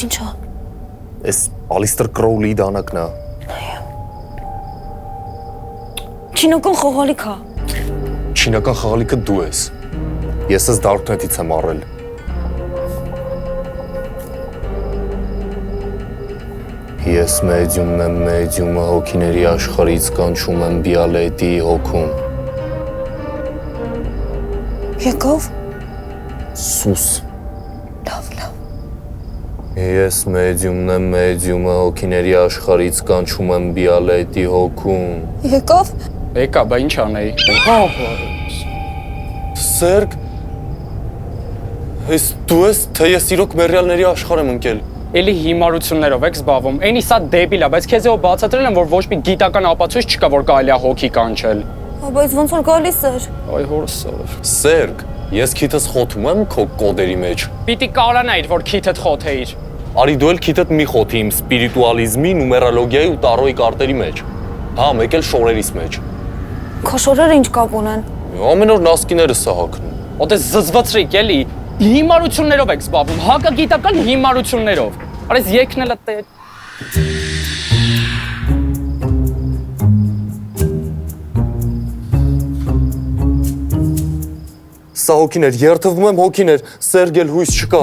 Այս ինչա։ Էս Ալիստր Կրոուլի դանակն է։ Չինական խաղալիքա։ Չինական խաղալիքը դու ես։ Ես ես Darknet-ից եմ առել։ Ես մեդիումն եմ, մեդիումը հոգիների աշխարհից կանչում եմ Բիալետի հոգում։ Եկավ։ Սուս։ Լավ։ Ես մեդիումն եմ, մեդիումը հոգիների աշխարհից կանչում եմ Բիալետի հոգում։ Եկավ։ Եկա, բա ինչ անեի։ Սերգ, ես դու ես, թե ես իրոք մեռյալների աշխարհ եմ ընկել։ Էլի հիմարություններով եք զբաղվում։ Էնի սա դեբիլ է, բայց քեզ ով բացատրել եմ, որ ոչ մի գիտական ապացույց չկա, որ կարելի է հոգի կանչել։ Բայց ոնց որ գալիս էր։ Այ հորսով։ Սերգ, ես քիթս խոթում եմ քո կոդերի մեջ։ Պիտի կարանայիր, որ քիթդ խոթեիր։ Արի դու էլ քիթդ մի խոթի իմ սպիրիտուալիզմի, նումերոլոգիայի ու տարոյի կարտերի մեջ։ Հա, մեկ էլ շորերիս մեջ։ Քո շորերը ինչ կապ ունեն։ Ամեն օր նասկիներս սա հագնում։ Ոտես զզվացրիկ էլի։ Հիմարություններով եք զբաղվում, հակագիտական հիմարություններով։ Արես եկնել է Սա հոգիներ, երթվում եմ հոգիներ, Սերգել հույս չկա։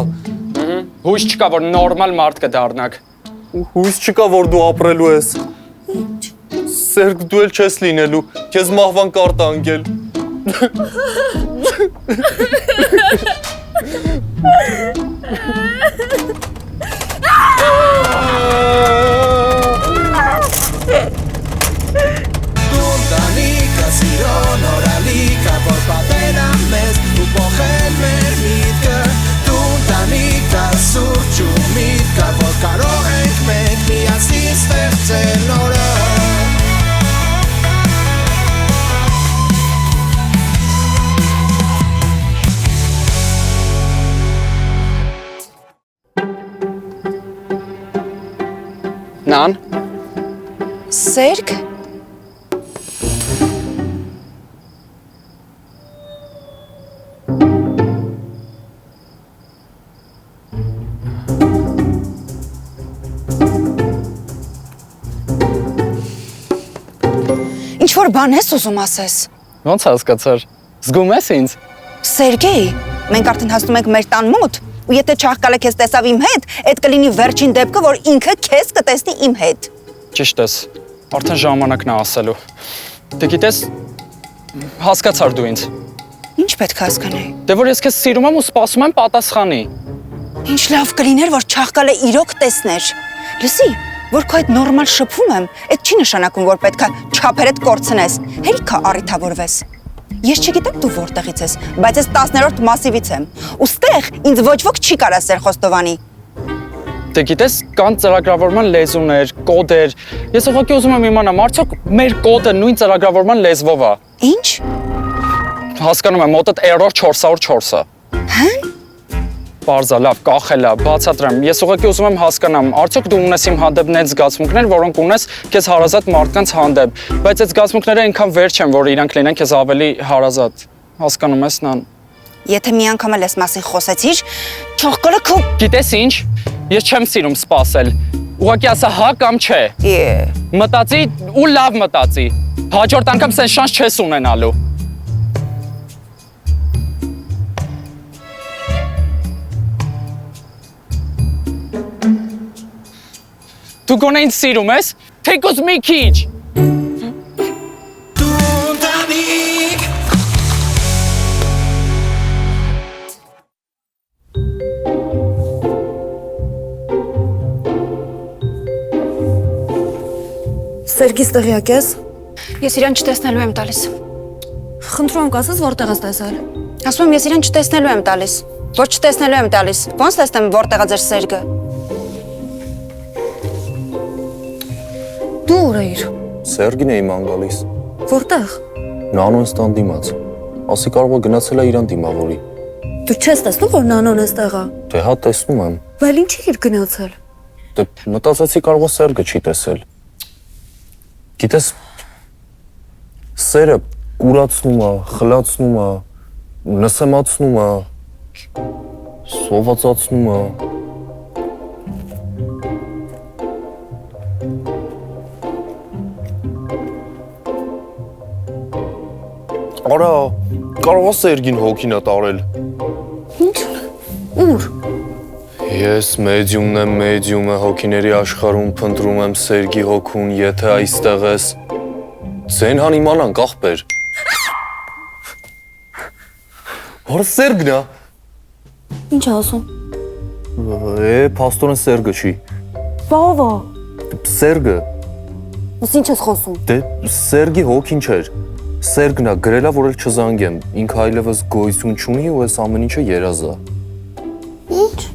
Հույս չկա, որ նորմալ մարդ կդառնաք։ Հույս չկա, որ դու ապրելու ես։ Սերգ, դու էլ չես լինելու, քեզ մահվան կարտ անգել։ Նան։ Սերգ։ Ինչ-որ բան ես ուզում ասես։ Ոնց հասկացար։ Զգում ես ինձ։ Սերգեյ, մենք արդեն հասնում ենք մեր տան մոտ, ու եթե չաղկալը քեզ տեսավ իմ հետ, այդ կլինի վերջին դեպքը, որ ինքը քեզ կտեսնի իմ հետ։ Ճիշտ ես։ Արդեն ժամանակն է ասելու։ Դե գիտես, հասկացար դու ինձ։ Ինչ պետք է հասկանայի։ Դե որ ես քեզ սիրում եմ ու սպասում եմ պատասխանի։ Ինչ լավ կլիներ, որ չաղկալը իրոք տեսներ։ Լսի, որ քո այդ նորմալ շփում եմ, այդ չի նշանակում, որ պետք է չափերդ կորցնես, հերիքա առիթավորվես։ Ես չգիտեմ դու որտեղից ես, բայց ես 10-րդ մասիվից եմ, ու ստեղ ինձ ոչ ոք չի կարա Սեր Խոստովանի։ Դե գիտես, կան ծրագրավորման լեզուներ, կոդեր։ Ես ուղղակի ուզում եմ իմանամ, արդյոք մեր կոդը նույն ծրագրավորման լեզվով է։ Ինչ։ Հասկանում եմ, մոտդ error 404-ը։ Հա՞։ Պարզա, լավ, կախելա, բացատրեմ։ Ես ուղղակի ուզում եմ հասկանամ, արդյոք դու ունես իմ հանդեպ նենց զգացմունքներ, որոնք ունես քեզ հարազատ մարդկանց հանդեպ, բայց այդ զգացմունքները այնքան վերջ են, որ իրանք լինեն քեզ ավելի հարազատ։ Հասկանում ես, Նան։ Եթե մի անգամ էլ ես մասին խոսեցիր, չողկոլը քո։ Գիտես ինչ, ես չեմ սիրում սպասել։ Ուղղակի ասա հա կամ չէ։ Մտածի ու լավ մտածի։ Հաջորդ անգամ սեն շանս չես ունենալու։ Դու գոնե ինձ սիրում ես, թեկուզ մի քիչ։ Սերգիս տեղյակ ես։ Ես իրան չտեսնելու եմ տալիս։ Խնդրում եմ կասես որտեղ ես տեսել։ Ասում եմ, ես իրան չտեսնելու եմ տալիս։ Ոչ չտեսնելու եմ տալիս։ Ոնց տեսնեմ որտեղ է ձեր Սերգը։ Դու ուր էիր։ Սերգին է իմ անգալիս։ Որտեղ։ Նանոն ստան դիմաց։ Ասի կարող է գնացել է իրան դիմավորի։ Դու չես տեսնում, որ Նանոն էստեղ է։ Դե հա տեսնում եմ։ Բայց ինչի էր գնացել։ Դե մտածեցի կարող է Սերգը չի տեսել։ Գիտես, սերը կուրացնում է, խլացնում է, նսեմացնում է, սովածացնում է։ Արա, կարող ես Սերգին հոգին տարել։ Ինչ։ Ուր։ Ես մեդիումն եմ, մեդիումը հոգիների աշխարհում փնտրում եմ Սերգի հոգուն, եթե այստեղ ես։ Ձեն հան իմանանք, ախպեր։ Որ Սերգն է։ Ինչ ասում։ Փաստորեն Սերգը չի։ Բավա։ Սերգը։ Ո՞ւս ինչ ես խոսում։ Դե Սերգի հոգին չէր։ Սերգն է գրելա, որ էլ չզանգեմ։ Ինքը այլևս գոյություն չունի ու այս ամեն ինչը երազ է։ Ինչ։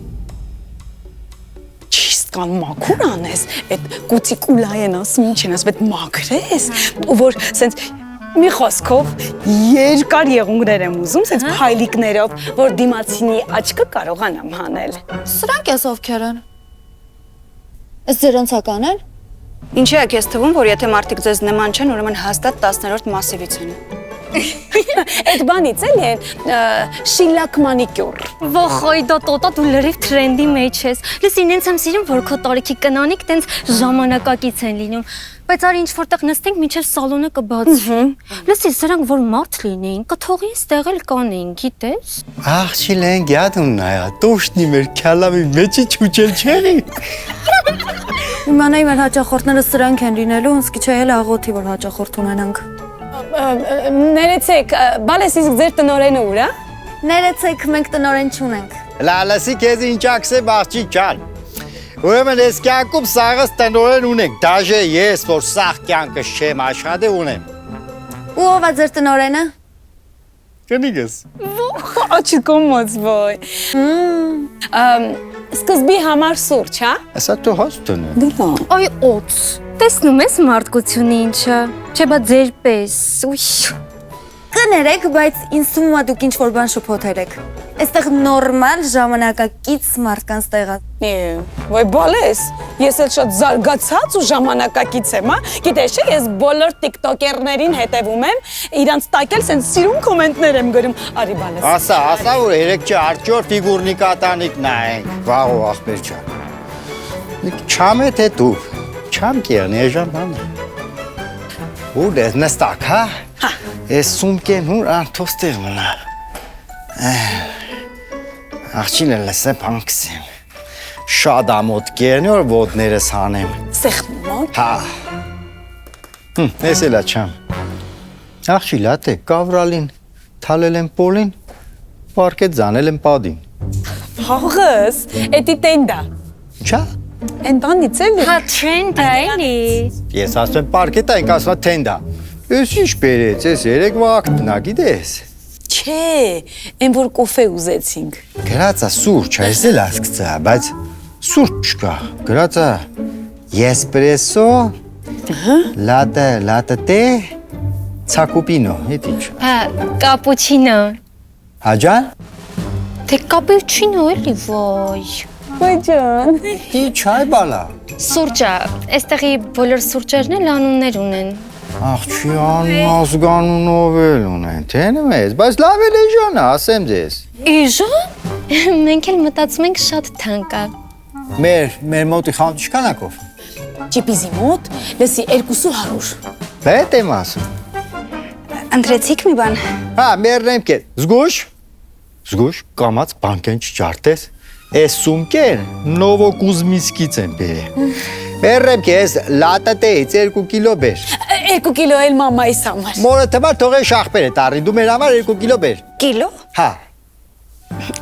Կան մաքուր անես, այդ կուտիկուլա են ասում, ինչ են ասում, այդ մաքրես, ու որ սենց մի խոսքով երկար եղունգներ եմ ուզում, սենց փայլիկներով, որ դիմացինի աչքը կարողանամ հանել։ Սրանք ես ովքեր են։ Ըստ ձերոնց ականել։ Ինչի է քեզ թվում, որ եթե մարդիկ ձեզ նման չեն, ուրեմն հաստատ 10-րդ մասիվից են։ Այդ բանից էլի են շիլակ մանիկյուր։ Վախոյ դա տոտա դու լրիվ թրենդի մեջ ես։ Լսի ինձ եմ սիրում որ քո տարիքի կնանիկ տենց ժամանակակից են լինում։ Բայց արի ինչ որտեղ նստենք մինչև սալոնը կբացվի։ Լսի սրանք որ մարդ լինեին, կթողին ստեղ էլ կանեին, գիտես։ Աղջիլեն գյադուն նայա, տոշնի մեր քյալամի մեջի չուչել չեղի։ Իմանայի մեր հաճախորդները սրանք են լինելու, ոնց չի էլ աղոթի որ հաճախորդ ունենանք։ Ներեցեք, բալես իսկ ձեր տնորենը ուր է։ Ներեցեք, մենք տնորեն չունենք։ Լալասի քեզ ինչ ակսե բաղջի ջան։ Ուրեմն ես կյանքում սաղս տնորեն ունենք, դաժե ես, որ սաղ կյանքս չեմ աշխատի ունեմ։ Ու ով է ձեր տնորենը։ Կնիգս։ Աչիկոմոց ոյ։ Սկզբի համար սուրճ, հա։ Ասա դու հոստն։ Այ օծ։ Տեսնում ես մարդկությունը ինչա։ Չէ բա ձեր պես։ Ուй։ Կներեք, բայց ինձ թվում է դուք ինչ որ բան շփոթել եք։ Այստեղ նորմալ ժամանակակից մարդկանց տեղա։ Ոյ բալես, ես էլ շատ զարգացած ու ժամանակակից եմ, հա։ Գիտես չէ, ես բոլոր տիկտոկերներին հետևում եմ, իրանց տակ էլ սենց սիրուն կոմենտներ եմ գրում։ Արի բալես։ Ասա, որ երեք չի արջոր ֆիգուրնի կատանիկ նայենք, վաղով ախպեր ջան։ Չամ է թե դու, չամ կերն էժան բան։ Ուր ես նստակ, հա։ Ես սումկեն հուր անթոստեղ մնա։ Աղջին էլ լսեմ հանքսեմ։ Շատ ամոտ կերնի որ ոտներս հանեմ։ Սեղմոտ։ Հա։ Ես էլա չամ։ Աղջի լատ է, կավրալին, թալել եմ պոլին, պարկետ զանել եմ պադին։ Հաղս, էտի տենդա։ Չա։ Են բանից էլի։ Հա թրենդ է էլի։ Ես ասում եմ պարկետ է, ինք ասում է թենդա։ Ես ինչ բերեց, ես երեք վաղ նա գիտես։ Չէ, են որ կոֆե ուզեցինք։ Գրածա սուրճ, այս էլ ասկցա, բայց սուրճ չկա։ Գրածա էսպրեսո, լատե տե, ցակուպինո, հետ ինչ։ Հա կապուչինո։ Հաջան։ Թե կապուչինո էլի ոյ։ Ոյ ջան։ Ինչ այ բալա։ Սուրճա, այստեղի բոլոր սուրճերն էլ անուններ ունեն։ Աղջի անազգանունով էլ ունեն, թենում ես, բայց լավ էլ էժան է, ասեմ ձեզ։ Էժան։ Մենք էլ մտածում ենք շատ թանկ է։ Մեր մոտի խանութ չկանակով։ Ջիպիզի մոտ, լսի 200։ Բետ եմ ասում։ Ընտրեցիք մի բան։ Հա, մերնեմ կեր, զգուշ, կամած բանկեն չջարտես, ես սումկեր նովոկուզմիսկից եմ բերեմ։ Մերնեմ կեզ լատատեից 2 կիլո բեր։ 2 կիլո էլ մամայիս համար։ Մորը թմար թողե շախպեր է տարի, դու մեր համար 2 կիլո բեր։ Կիլո։ Հա,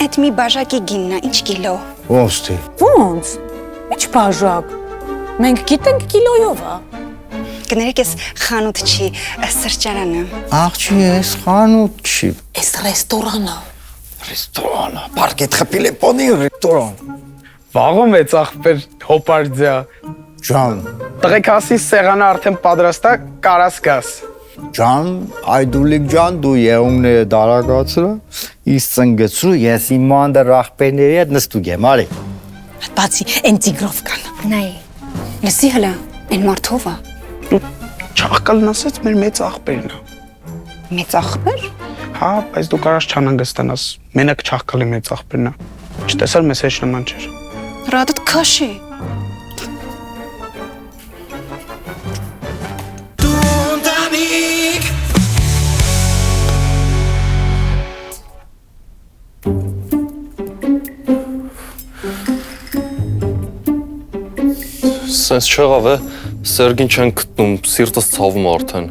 Այդ մի բաժակի գինն է, ինչ կիլո։ ոնց թե։ Ոնց։ Ինչ բաժակ։ Մենք գիտենք կիլոյով է։ Կներեք, ես խանութ չի, սրճարանը։ Աղջի ես խանութ չի։ Էս ռեստորանը։ Ռեստորանը, պարկետ խպիլ է պոնի ռեստորան։ Վաղում է աղբեր հոպարձիա։ Ջան, Տղեկ ասի սեղանը արդեն պատրաստ է, կարաս գաս։ ջան, այդուլիկ ջան, դու եղունգները դարակացրա, իս ծնգծրու, ես իմ մանդը ռախպերների հետ նստուկ եմ, արի։ Բացի, են տիգրով կան։ Նայ։ Լսի հլա, են մարդով է։ Չաղկալն ասեց մեր մեծ աղբերն է։ Մեծ աղբեր։ Հա, բայց դու կարաս չանանգստանաս, մենակ չաղկալի մեծ աղբերն է։ Չտեսար մեզ հեչ նման չէր։ Ռադդ քաշի։ Սենց չեղավ է, Սերգին չեն գտնում, սիրտս ցավում արդեն։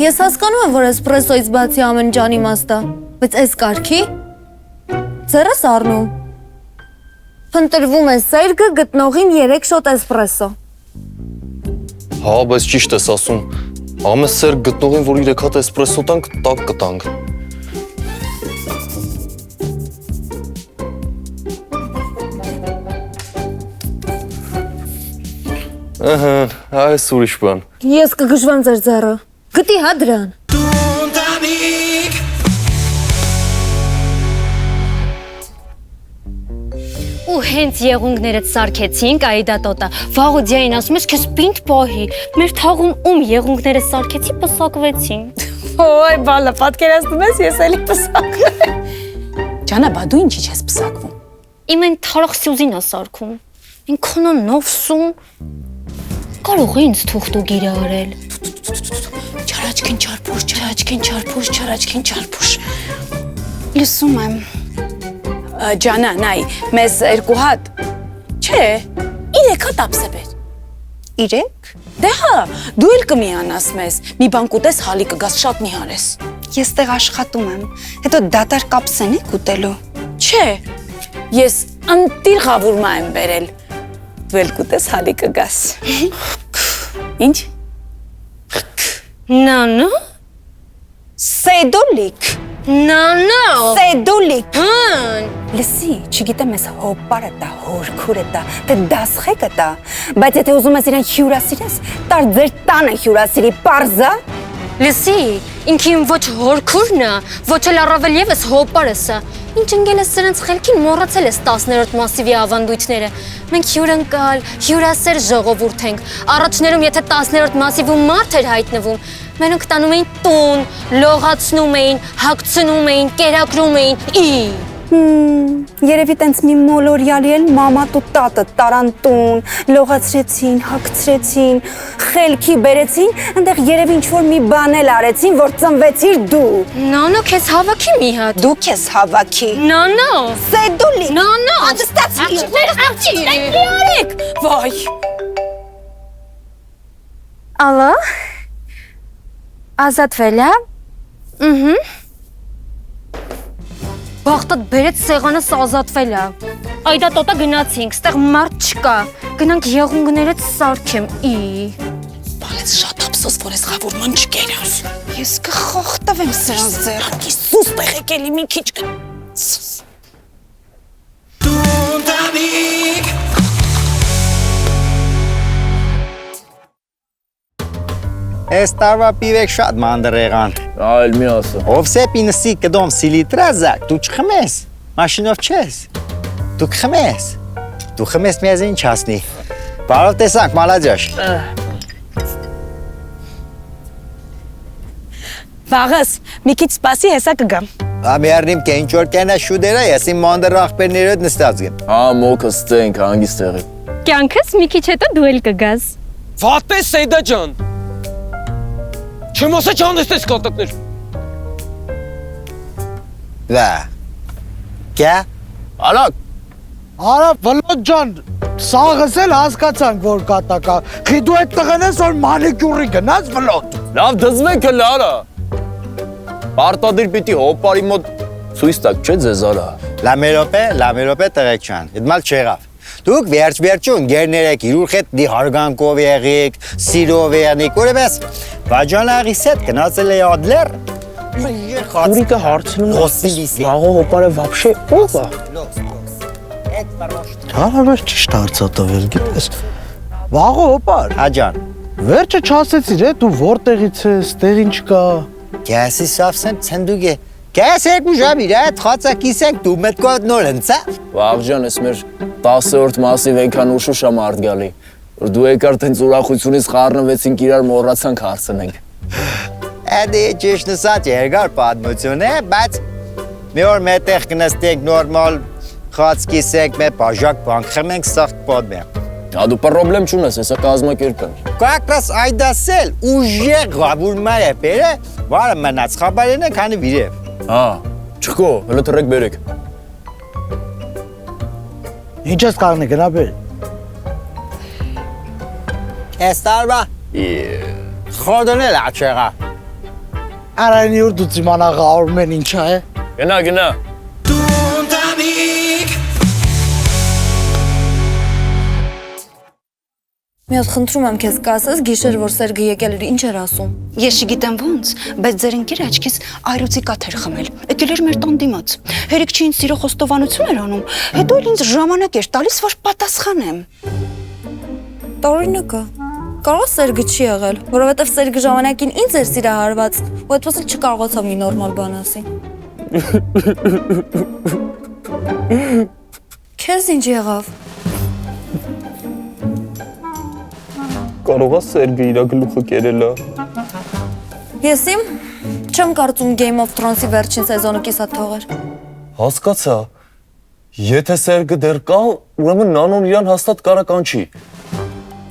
Ես հասկանում եմ, որ էսպրեսոից բացի ամեն ջան իմաստ է, բայց այս կարգի ձեռս առնում։ Փնտրվում է Սերգը գտնողին 3 շոտ էսպրեսո։ Հա, բայց ճիշտ ես ասում։ Ամեն Սերգ գտնողին, որ 3 հատ էսպրեսո տանք, տակ կտանք։ Ահա, այս ուրիշ բան։ Ես կգժվեմ ձեր ձեռը։ Գտի հա դրան։ Ու հենց եղունգներդ սարքեցինք, Այդա տոտա։ Վաղոդիային ասում ես, քեզ պինդ պահի։ Մեր թաղում ում եղունգները սարքեցի, պսակվեցին։ Ոյ, բալա, պատկերացնում ես, ես էլի պսակվում։ Ջանա, բա դու ինչի չես պսակվում։ Իմ այն թարախ Սյուզին է սարքում։ Ինքն է նովսում։ Կարող է ինձ թուղթու գիրը արել։ Չարաչքին չարփուշ, չարաչքին չարփուշ, չարաչքին չարփուշ։ Լսում եմ։ Ջանա, նայ, մեզ 2 հատ։ Չէ, 3 հատ ապսեբեր։ 3? Դե հա, դու էլ կմիանաս մեզ։ Մի բան կուտես, հալի կգաս, շատ նիհարես։ Ես տեղ աշխատում եմ։ Հետո դատար կապսեն եք ուտելու։ Չէ, ես անտիր խավուրմա եմ բերել։ Դու էլ կուտես, հալի կգաս։ Ինչ? Նանո։ Սեդոլիկ։ Նանո։ Սեդոլիկ։ Հն։ Լսի, չգիտեմ ես հոպարը տա, հորքուրը տա, թե դասխեկը տա, բայց եթե ուզում ես իրեն հյուրասիրես, տար ձեր տանը հյուրասիրի, պարզա։ Լսի, ինքին ոչ հորքուրն է, ոչ էլ առավել եւս հոպարսը։ Ինչ ընկել ես սրանց խելքին, մոռացել ես 10-րդ մասիվի ավանդույթները։ Մենք հյուրընկալ, հյուրասեր ժողովուրդ ենք։ Առաջներում եթե 10-րդ մասիվում մարդ էր հայտնվում, մենոնք տանում էին տուն, լողացնում էին, հագցնում էին, կերակրում էին։ Երևի տենց մի մոլորյալի էլ մամատ ու տատը տարան տուն, լողացրեցին, հագցրեցին, խելքի բերեցին, այնտեղ երևի ինչ-որ մի բան էլ արեցին, որ ծնվեցիր դու։ Նանո, քեզ հավաքի մի հատ։ Դու քեզ հավաքի։ Նանո։ Սեդոլիկ։ Նանո։ Աղջիկներ, արեք։ Վայ։ Ալո։ Ազատվել է։ Բախտդ բերեց սեղանս ազատվել է։ Այդա տոտա գնացինք, ստեղ մարդ չկա։ Գնանք եղունգներդ սարքեմ, Բալեց շատ ափսոս, որ ես խավուրման չկերար։ Ես կխախտավեմ սրանց ձեռքից, սուս պեղեք էլի մի քիչ սուս։ Այս տարվա պիվեք շատ մանդր եղան։ Այլ մի ասա։ Ovsep ինսի կդոմ սիլիտրա զակ, դու չխմես, մաշինով չես, դու կխմես, դու խմես մեզ ինչ հասնի, բարով տեսանք, մալաջաշ։ Վաղս, մի քիչ սպասի, հեսա կգամ։ Ամերնիմ կե ինչ-որ կենա շուդերա, ես իմ մանդր աղբերներըդ նստած գեմ։ Հա, մոքս ծենք, հանգիստ եղի։ Կյանքս մի քիչ հետո դու էլ կգաս։ Վատես Սեյդա ջան։ Չեմ ասա չանեստես կատակներ։ Վա, կյա։ Ալակ։ Արա Վլոդ ջան, սաղս էլ հասկացանք, որ կատակա։ Խի դու այդ տղեն ես, որ մանիկյուրի գնաց Վլոդ։ Լավ դզվենք էլ արա։ Պարտադիր պիտի հոպարի մոտ ցույց տակ, չէ ձեզ արա։ Լամերոպե տղեկ ջան, իդմալ չեղավ։ Դուք վերջ-վերջուն գերներ եք, իրուր հետ դի հարգանքով եղիք, սիրով եղնիք, ուրեմես, վաջանաղիս հետ գնացել է ադլեր։ Ուրիկը հարցնում Խոսիլիսի։ Վաղո հոպարը վաբշե ով է։ Հարավար ճիշտ հարցատվել, գիտես։ Վաղո հոպար, Աջան, վերջը չասեցիր, դու որտեղից ես, տեղ ինչ կա։ կյասի սավսեն ծնդուգ է, կյաս երկու ժամ իր այդ խացակիս եք դու մետքոտ նոր ընցա։ Վաղջան, ես մեր 10-րդ մասիվ ենքան ուշուշ է մարդ գալի, որ դու եկար տենց ուրախությունից խառնվեցինք իրար մոռացանք հարցնենք։ Էդի ճիշտ նսած երկար պատմություն է, բայց մի օր մետեղ կնստենք նորմալ խացկիս եք, մեր բաժակ բանք խմենք սաղտ պատմենք։ Հա դու պրոբլեմ չունես, հեսա կազմակերպեմ։ Как раз այդասել ուժե գավուրմար է բերը, վարը մնաց խաբարեն է քանի վիրև։ Հա, չկո, հլը թրեք բերեք։ Ինչ ես կաղնի գնա բեր։ Այս տարվա խորդոնել աչեղա։ Արայնի ուր դու իմանա գարմեն ինչա է։ Գնա։ Մի հատ խնդրում եմ քեզ կասես գիշեր որ Սերգը եկել էր ինչ էր ասում։ Ես չգիտեմ ոնց, բայց ձեր ընկերը աչքից այրոցի կաթ էր խմել։ Եկել էր մեր տան դիմաց։ Հերիք չի ինձ սիրո խոստովանություն էր անում, հետո էլ ինձ ժամանակ էր տալիս, որ պատասխանեմ։ Տարօրինակ է։ Կարող Սերգը չի եղել, որովհետև Սերգը ժամանակին ինձ էր սիրահարված, ու այդպես էլ չկարողացավ մի նորմալ բան ասի։ Քեզ ինչ եղավ։ Կարողա Սերգը իր գլուխը կերելա։ Ես իմ չեմ կարծում Game of Thrones-ի վերջին սեզոնը կիսատ թողեր։ Հասկացա։ Եթե Սերգը դեռ կա, ուրեմն Նանոն իրան հաստատ կարա կանչի։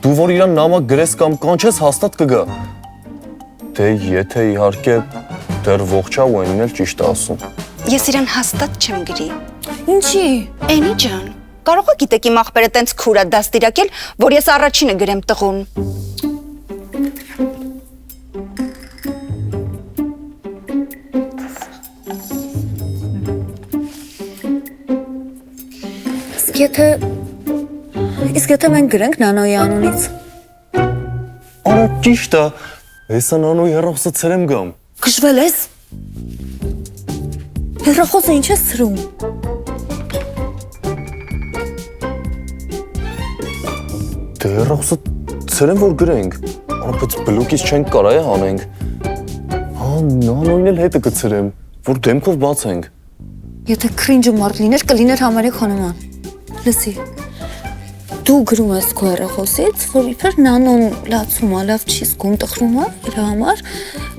Դու որ իրան նամակ գրես կամ կանչես հաստատ կգա։ Դե եթե իհարկե դեռ ողջ է ու այնն էլ ճիշտ է ասում։ Ես իրան հաստատ չեմ գրի։ Ինչի։ Էնի ջան, կարող եք գիտեք իմ աղբերը տենց քուր է դաստիարակել, որ ես առաջինը գրեմ տղուն։ Իսկ եթե մենք գրենք Նանոյի անունից։ Արա ճիշտ է։ Հեսա Նանոյի հեռախոսը ցրեմ գամ։ Քշվել ես։ Հեռախոսը ինչ ես ցրում։ Դե հեռախոսը ցրեմ որ գրենք։ Արա բայց բլոկից չենք կարա է անենք։ Հա, Նանոյին էլ հետը կցրեմ, որ դեմքով բացենք։ Եթե քրինջը մարդ լիներ, կլիներ համարի քոնոման։ Լսի։ Դու գրում ես քո հեռախոսից, որ իբր Նանոն լացում է, լավ չի զգում, տխրում է իր համար,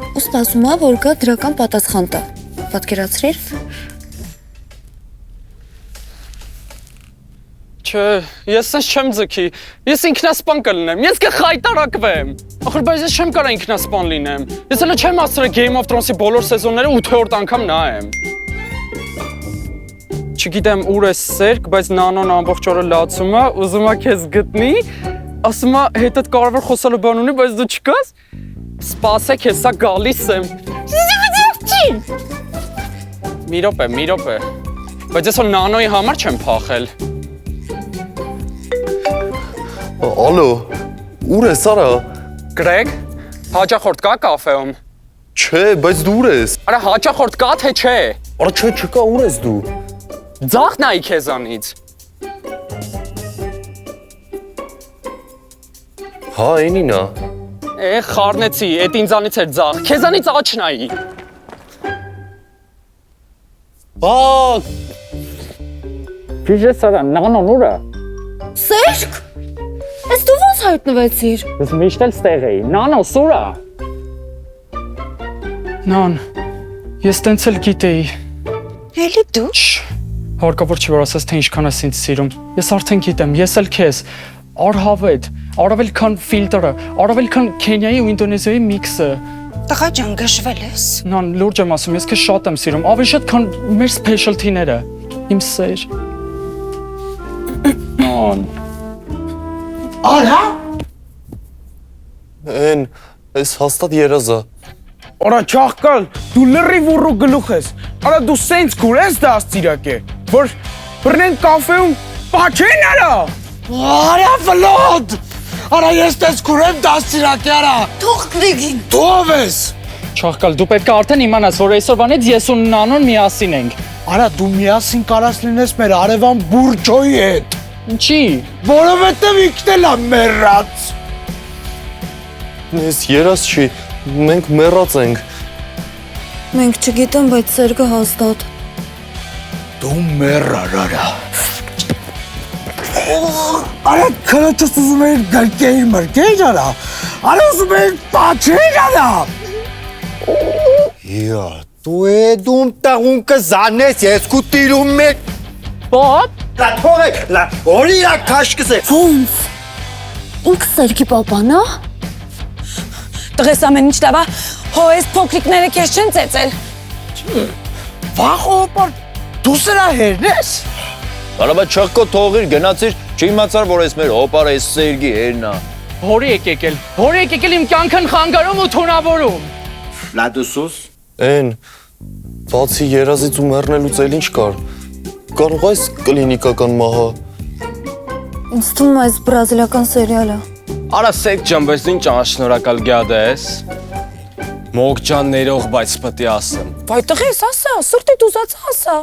ու սպասում է, որ գա դրական պատասխան տա։ Պատկերացրիր։ Չէ, ես sense չեմ ձգի։ Ես ինքնասպան կլինեմ, ես կխայտարակվեմ։ Ախր բայց ես չեմ կարող ինքնասպան լինեմ։ Ես հələ չեմ ասել Game of Thrones-ի բոլոր սեզոնները 8-րդ անգամ նայեմ։ Չգիտեմ ուր է Սերգ, բայց Նանոն ամբողջ օրը լացում է, ուզում է քեզ գտնի, ասում է հետդ կարևոր խոսալու բան ունի, բայց դու չկաս։ Սպասեք, հեսա գալիս եմ։ Մի րոպե։ Բայց ես Նանոյի համար չեմ փախել։ Ալո, ուր ես արա։ Գրեգ, հաճախորդ կա կաֆեում։ Չէ, բայց դու ուր ես։ Արա հաճախորդ կա թե չէ։ Արա չէ, չկա, ուր ես դու։ Ձախ նայի քեզանից։ Հա, այնին է։ Խառնեցի, էդ ինձանից էր ձախ։ Քեզանից աչ նայի։ Ա, Ֆիժեսարա, Նանոն ուր է։ Սերգ։ Ես դու ո՞նց հայտնվեցիր։ Ես միշտ էլ ստեղ էի։ Նանո, սուրա։ Նան, ես տենց էլ գիտեի։ Էլի դու։ Հարկավոր չի որ ասես թե ինչքան ես ինձ սիրում։ Ես արդեն գիտեմ, ես էլ քեզ։ Արհավետ, առավել քան ֆիլտրը, առավել քան Քենիայի ու Ինդոնեզիայի միքսը։ Տղա ջան, գժվել ես։ Նան, լուրջ եմ ասում, ես քեզ շատ եմ սիրում, ավելի շատ քան մեր սփեշլթիները։ Իմ սեր։ Նան։ Արա։ Են, ես հաստատ երազա։ Արա չաղկալ, դու լրիվ ուռու գլուխ ես։ Արա դու սենց գուր ես դաստիրակ է, որ բռնեն կաֆեում պաչեն արա։ Արա վլոդ։ Արա ես տես քուրեմ դաստիրակի արա։ Թող Գրեգին։ Դու ես։ Չաղկալ, դու պետք է արդեն իմանաս, որ այսօրվանից ես ու Նանոն միասին ենք։ Արա դու միասին կարաս լինես մեր արևան բուրջոյի հետ։ Ինչի։ Որովհետև ինքն էլ է մեռած։ Ես երազ չի, մենք մեռած ենք։ Մենք չգիտեմ, բայց Սերգը հաստատ։ Դու մեռար արա։ Արա քրոջս ուզում էին գրկեին մրկեին արա։ Արա ուզում էին պաչեն արա։ Յա, դու դում տաղուն կզանես, ես կու տիրում մեկ։ Պապ։ Լա թողեք, լա, օրի իրա կաշկս է։ Ոնց։ Ինքը Սերգի պապան է։ Տղես ամեն ինչ լավ է, հո այս փոքրիկները քեզ չեն ծեծել։ Վախոպար, դու սրա հերն ես։ Արաբա չղկո թողիր, գնացիր, չիմացար, որ ես մեր հոպար ես Սերգի հերն է։ Հորի եկել։ Հորի եկել իմ կյանքն խանգարում ու թունավորում։ Լադուսուս։ Են, բացի երազից ու մեռնելուց էլ ինչ կար։ Կարող այս կլինիկական մահը։ Ինձ թվում է այս բրազիլական սերիալը։ Արա սեկ ջան, բայց ինչ անշնորհակալ գյադ ես։ Մոգ ջան ներող, բայց պետք է ասեմ։ Վայ տղես, ասա, սրտիդ ուզած ասա։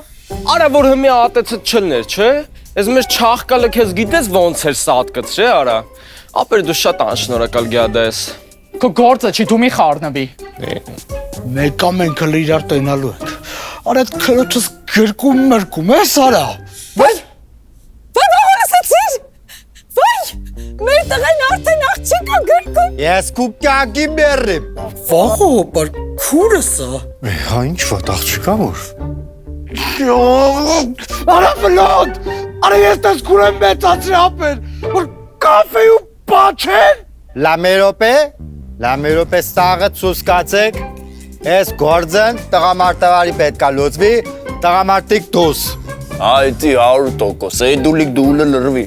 Արա որ հիմի ատեցը չլներ, չէ։ Ես մեր չաղկալը քեզ գիտես ոնց էր սատկած, չէ, արա։ Ապեր դու շատ անշնորհակալ գյադ ես։ Քո գործը չի դու մի խառնվի։ Մեկա մենք հələ իրար տենալու ենք։ Արա այդ քրոջս գրկում մրկում ես արա։ Վայ ասացիր։ Վայ, մեր տղեն արդեն աղջիկ է գրկում։ Ես կուպկյակի մերրիմ։ Վաղո, բար քուրս է։ Հա ինչ վատ աղջիկա որ։ Արա վլոդ։ Արա ես տես քուր եմ մեծացրի ապեր։ Որ կաֆե ու բաչեն։ Լամերոպե սաղը ծուսկացեք։ Ես գործն տղամարտավարի պետքա լուծվի, տղամարտիկ դուս։ Այդի 100%, էй դուլիկ դուլը լրվի։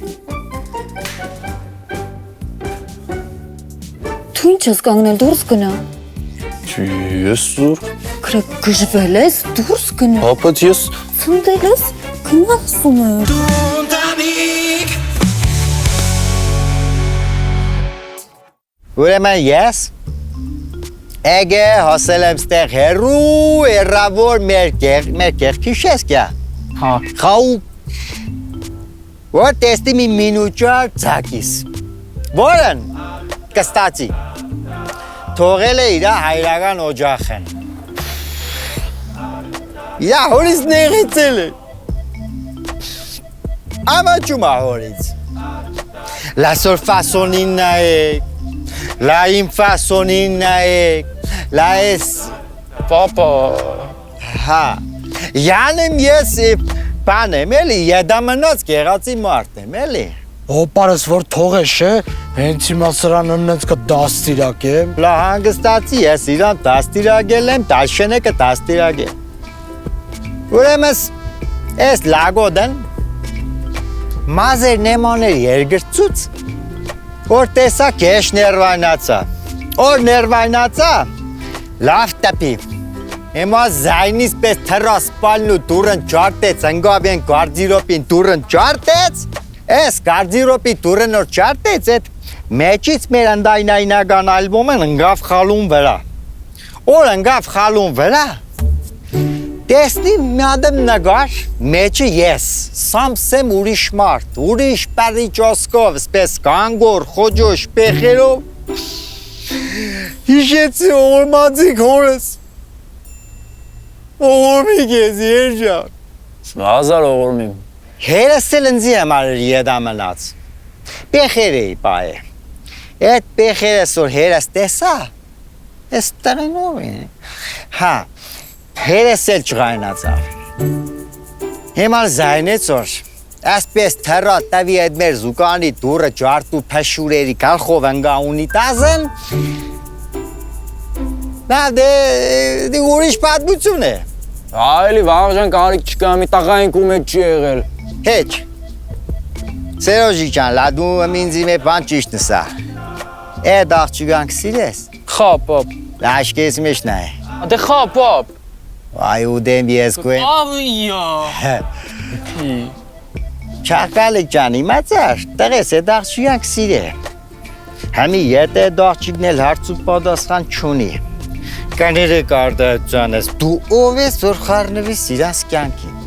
Դու ինչ ես կանգնել, դուրս գնա։ Չի, ես զուր։ Քրեք գժվել ես, դուրս գնա։ Հապետ ես Ցնդել ես, գնա ասում եմ։ Ուրեմն ես Էգե հասել եմ ստեղ հերու երավոր մեր կեղքիշ ես կյա։ Հա։ Խաու որ տեստի մի մինուճար ծակիս։ Որն կստացի։ Թողել է իրա հայրական օջախեն։ Իրա հորից նեղեցել է։ Ամաչում ահորից։ Լասոր ֆասոնին նայեք։ Լա իմ ֆասոնին նայեք։ Լա ես Պապա։ հա յանեմ ես բան եմ էլի եդամնաց գեղացի մարդ եմ էլի Հոպարս որ թողես է, հենց հիմա սրան ըննեց կդաստիրակ եմ։ լա հանգստացի ես իրան դաստիրագել եմ տաշենեկը դաստիրագել ուրեմն ես լագոդն մազեր նեմաներ երգրծուց որ տեսա կեշ ներվայնացա որ ներվայնացա լավ տպի Հիմա զայնից պես թրասպալն ու դուրն ճարտեց, ընգավեն գարձիրոպին դուրն ճարտեց, ես գարձիրոպի դուրն որ ճարտեց, այդ մեջից մեր ընդայնայնական ալբոմն ընգավ խալուն վրա, որ ընգավ խալուն վրա, տեսնի միադեմ նգար, մեջը ես, սամսեմ ուրիշ մարդ, ուրիշ պարիճոսկով, սպես կանգոր, խոջոշ, պեխերով, հիշեցի օրմածիկ հորս, Օղորմի կեզ երջան Հազար օղորմիմ Հերս էլ ընձի համարր եդամնաց Պեխեր էի պայ է Էդ պեխերս որ հերս տեսա Ես տղենով են Հա Հերս էլ չղայնացավ Հիմար զայնեց որ Ասպես թրա տավի այդ մեր զուկանի դուրը ճարտ ու պաշուրերի կալխով ընգա ունիտազն Լավ դե ուրիշ պատմություն է Այլի վաղժան կարիք չկա, մի տղայինք ու մեջ չի եղել։ Հեչ Սերոժի ջան, լադու ինձի մի բան ճիշտ նսա Էդ աղջուկանք սիրես Խա պապ։ Լաշկես մեջ նայ Դե խա պապ։ Այ ու դեմ ես կույն Ավիա։ Չաղկալիկ ջան, իմացար, տղես էդ աղջուկանք սիրե Համի ետ էդ աղջիկն էլ հարց ու պատասխան չունի Կաները կարդայությունես, դու ով ես որ խարնվիս իրանց կյանքին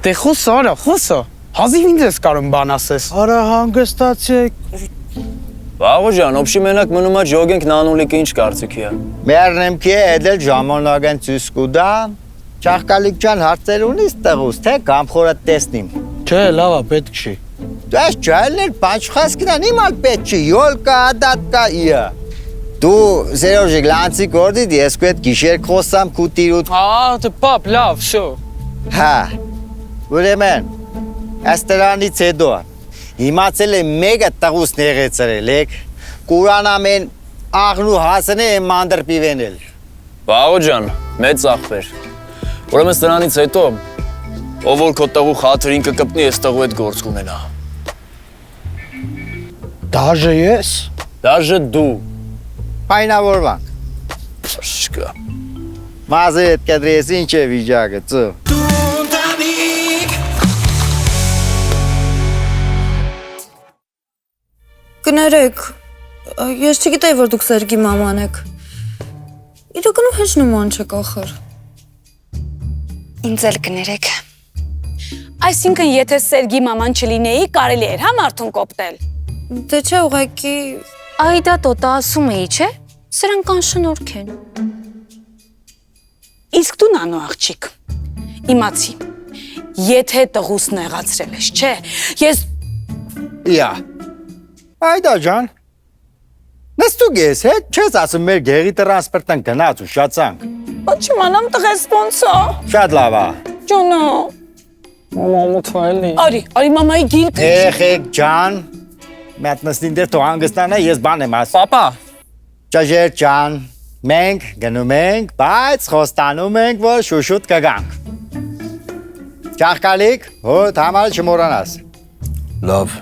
Դե խոսա, արա, խոսա։ Հազիվ ինձ ես կարում բան ասես։ Արա հանգստացեք։ Վաղո ջան, օբշի մենակ մնում է ջոգենք նանուլիկը ինչ կարծիքի է Մերնեմ կի էդել ժամանագեն ծույս կուդա Չաղկալիկ ջան հարցեր ունիս տղուս, թե կամ խորդ տեսնիմ Չէ, լավա, պետք չի։ Դու այս ճայլներ պանչխասկինան իմալ պետք չի, յոլկա, ադատկա իա Դու Սերոժիկ լանցի կորդիդ ես կու էդ գիշեր խոսամ կու տիրուտ Դե պապ, լավ, շո։ Հա, ուրեմեն, աստրանից հետո Հիմացել է մեկը տղուս նեղեցրել եք Կուրան ամեն աղնու հասն է մանդր պիվենել Վաղո ջան, մեծ աղբեր Ուրեմն սրանից հետո Ով որ քո տղու խաթրին կկպնի, ես տղու հետ գործ կունենա Դաժե ես։ Դաժե դու։ Պայնավորվանք։ Շկա։ Մազը հետ կդրես ինչ է վիճակը, ծո։ Կներեք, ես չգիտեի, որ դուք Սերգի մաման եք։ Իրականում հեչ նման չեք ախր։ Ինձ էլ կներեք։ Այսինքն, եթե Սերգի մաման չլինեի, կարելի էր հա մարդուն կոպտել։ Դե չէ, ուղղակի Այդա տոտա ասում էի, չէ։ Սրանք անշնորհք են։ Իսկ դու նանո աղջիկ։ Իմացի։ Եթե տղուս նեղացրել ես, չէ։ Ես Իա։ Այդա ջան։ Նստուկ ես, հետ չես ասում մեր գերի տրանսպորտան գնաց ու շացանք։ Բա չիմանամ տղես ոնց է։ Շատ լավ է։ Ջոնո։ Մամա թայլի։ Արի մամայի գիրքը։ Երեխեք ջան, մետ նստին դեր թող հանգստանա, ես բան եմ ասում։ Պապա, Ճաշեր ջան, մենք գնում ենք, բայց խոստանում ենք, որ շուշուտ կգանք։ Ճախկալիկ, հոտ համար չմոռանաս։ Լավ։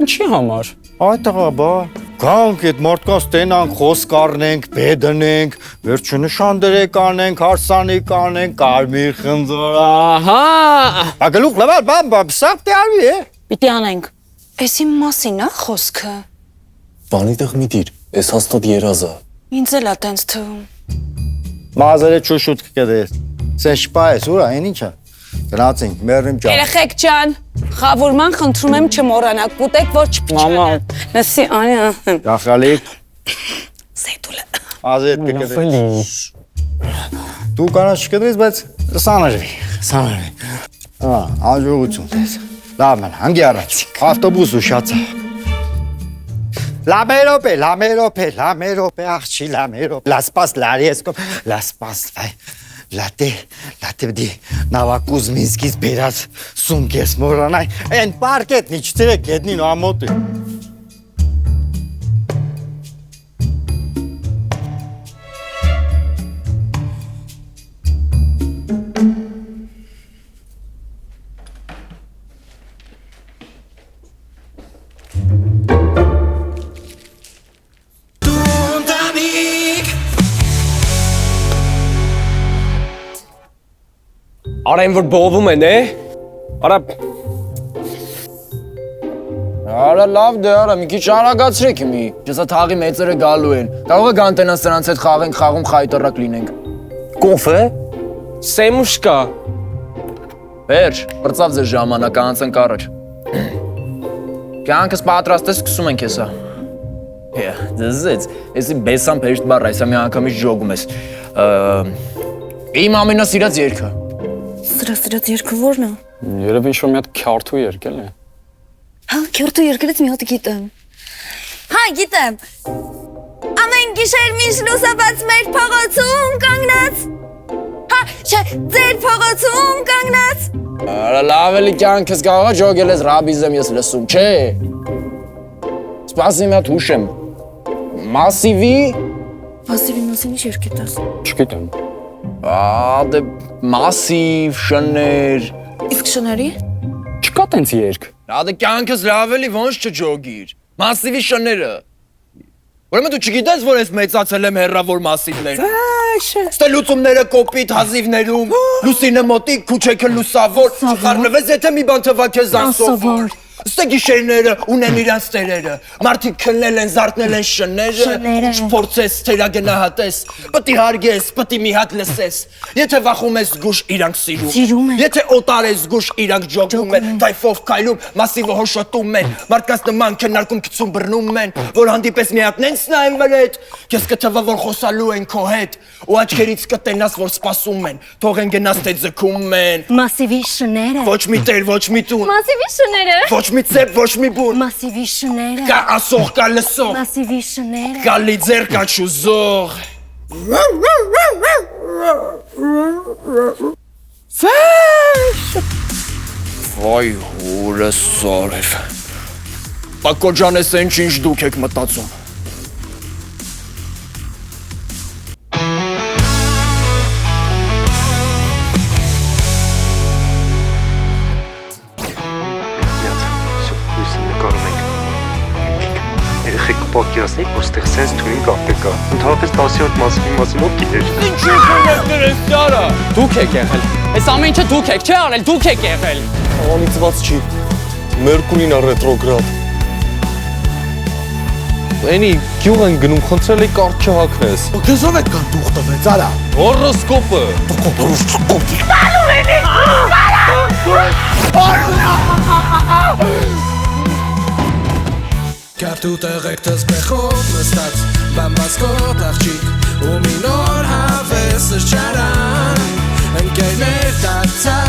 ինչի համար։ Այդ տղա, բա, գանք այդ մարդկանց տենանք, խոսք առնենք, բեդնենք, վերջնշան դրեք անենք, հարսանիք անենք, կարմիր խնձոր, Ահա։ Բա գլուխ լավալ, բա, սաղ տյարվի է։ Պիտի անենք։ Էսի մասին է խոսքը։ Բանի տեղ մի դիր, ես հաստատ երազ է։ Ինձ էլ է տենց թվում։ Մազերը շուշուտ կդես, սեն շպա ես, ուրա, են ինչա։ Գնացինք, մերնիմ ջան։ Երեխեք ջան, խավորման խնդրում եմ չմոռանաք, կուտեք որ Մամա, չփչանա։ Լսի, անա։ Ճախկալիկ, Սեյդուլը։ մազերը կդես։ լավելի։ Դու կանաչ չկդրես, բայց սանրվի։ Աջողություն դես։ Լավ ման, հանգի առաջ, ավտոբուս ու շացա։ Լամերոպե, աղջի լամերոպե, լասպաս լարիեսկոմ, լասպաս, լատե բդի նավակուզ մինսկից բերած սունկ ես մորանայ, են պարկետնի չտերեք ետնին ու ամոտ է։ Արա այն որ բողվում են, Արա Արա լավ դե արա, մի քիչ արագացրեք մի։ Ջեսա թաղի մեծերը գալու են։ Կարող է գանտենան սրանց հետ խաղենք, խաղում խայտորակ լինենք։ Կոնֆ է։ Սեմուշկա։ Վերջ, բրծավ ձեր ժամանակը անցենք առաջ։ Կյանքս պատրաստ է, սկսում ենք հեսա։ Դզեց, եսի բեսան պեշտ բար, այսա մի անգամից ժոգում ես։ Իմ ամենասիրած երգը։ Սրասրած երկը որն է։ Երևի ինչ-որ մի հատ քյարթու երկել է։ Հա, քյորտու երկրից մի հատ գիտեմ։ Հա, գիտեմ։ Ամեն գիշեր միշտ լուսաբաց մեր փողոցում կանգնած։ Հա, չէ, ձեր փողոցում կանգնած։ Արա լավ էլի կյանքս կարող է ջոգել ես ռաբիզեմ ես լսում, չէ։ Սպասի մի հատ հուշեմ։ Մասիվի։ Մասիվի մասին ինչ երգ է տաս։ Չգիտեմ։ Դե մասիվ, շներ։ Իսկ շների։ Չկա տենց երգ։ Դե կյանքս լավ էլի ոնց չջոգիր։ Մասիվի շները։ Ուրեմն դու չգիտես, որ ես մեծացել եմ հեռավոր մասիվներ։ Ստե լուծումները կոպիտ հազիվներում, լուսինը մոտիկ, քուչեքը լուսավոր, չխառնվես, եթե մի բան թվա քեզ անսովոր։ Ստե գիշերները ունեն իրանց տերերը, մարդիկ քննել են, զարթնել են շները, չփորձես, թերագնահատես, պտի հարգես, պտի մի հատ լսես, եթե վախում ես զգուշ իրանք սիրում են, եթե օտար ես զգուշ իրանք ջոգում են, թայֆով քայլում, մասիվը հոշոտում են, մարդկանց նման քննարկում գցում բռնում են, որ հանդիպես մի հատ նենց նայեն վրեդ, քեզ կթվա որ խոսալու են քո հետ, ու աչքերից կտենաս որ սպասում են, թող են գնաս թե ձգում են։ Մասիվի շները։ Ոչ մի տեր, ոչ մի տուն, Մասիվի շները։ ոչ մի ծեպ, ոչ մի բուն, Մասիվի շները։ կա ասող, կա լսող, Մասիվի շները։ կա լիձեր, կա չուզող։ Վայ հորս սարև։ Պակո ջան, ես են ինչ դուք եք մտածում։ Միած, հույսը նկարում ենք։ տեսնեիք, որ ստեղծես թույն կապեկա։ Ընդհանրապես 10-րդ մասի մասին ով գիտեր։ Ինչու՞ կներես դարա։ Դուք եք եղել։ Այս ամեն ինչը դուք եք, չէ՞ արել, դուք եք եղել։ Անիծված չի։ Մերկուրին է ռետրոգրադ։ Էնի գյուղ են գնում, խնդրել եք կարճ չհակնես։ Քեզ ով է կան դուխ տվեց, արա։ Հորոսկոպը։ Կապտու տեղեք տզբեխով նստած բամբասկոտ աղջիկ ու մի նոր հավես շարան ընկերներ դարձած